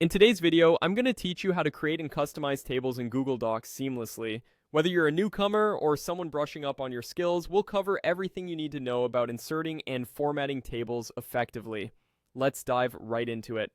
In today's video, I'm going to teach you how to create and customize tables in Google Docs seamlessly. Whether you're a newcomer or someone brushing up on your skills, we'll cover everything you need to know about inserting and formatting tables effectively. Let's dive right into it.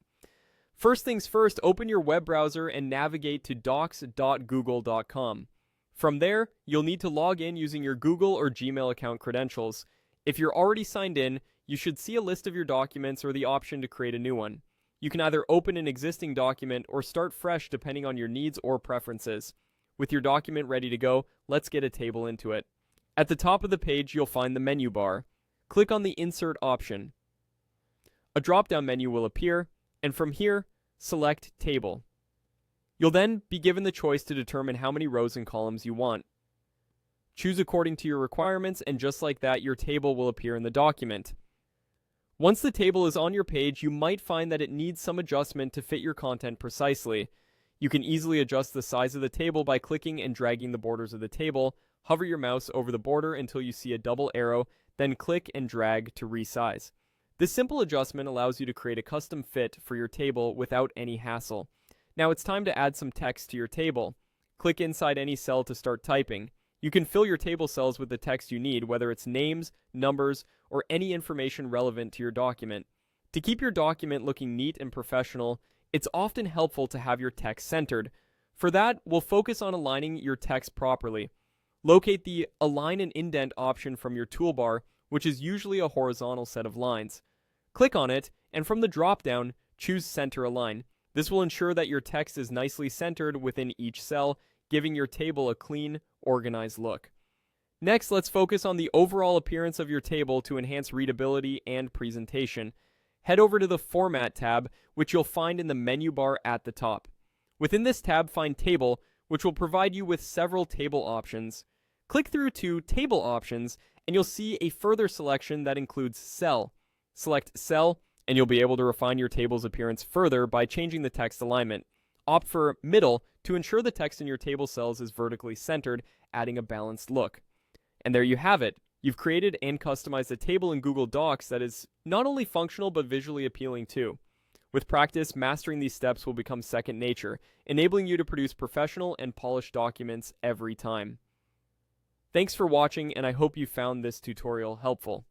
First things first, open your web browser and navigate to docs.google.com. From there, you'll need to log in using your Google or Gmail account credentials. If you're already signed in, you should see a list of your documents or the option to create a new one. You can either open an existing document or start fresh depending on your needs or preferences. With your document ready to go, let's get a table into it. At the top of the page, you'll find the menu bar. Click on the Insert option. A drop-down menu will appear, and from here, select Table. You'll then be given the choice to determine how many rows and columns you want. Choose according to your requirements, and just like that, your table will appear in the document. Once the table is on your page, you might find that it needs some adjustment to fit your content precisely. You can easily adjust the size of the table by clicking and dragging the borders of the table. Hover your mouse over the border until you see a double arrow, then click and drag to resize. This simple adjustment allows you to create a custom fit for your table without any hassle. Now it's time to add some text to your table. Click inside any cell to start typing. You can fill your table cells with the text you need, whether it's names, numbers, or any information relevant to your document. To keep your document looking neat and professional, it's often helpful to have your text centered. For that, we'll focus on aligning your text properly. Locate the Align and Indent option from your toolbar, which is usually a horizontal set of lines. Click on it, and from the drop-down, choose Center Align. This will ensure that your text is nicely centered within each cell, giving your table a clean, organized look. Next, let's focus on the overall appearance of your table to enhance readability and presentation. Head over to the Format tab, which you'll find in the menu bar at the top. Within this tab, find Table, which will provide you with several table options. Click through to Table Options, and you'll see a further selection that includes Cell. Select Cell, and you'll be able to refine your table's appearance further by changing the text alignment. Opt for Middle to ensure the text in your table cells is vertically centered, adding a balanced look. And there you have it. You've created and customized a table in Google Docs that is not only functional but visually appealing too. With practice, mastering these steps will become second nature, enabling you to produce professional and polished documents every time. Thanks for watching, and I hope you found this tutorial helpful.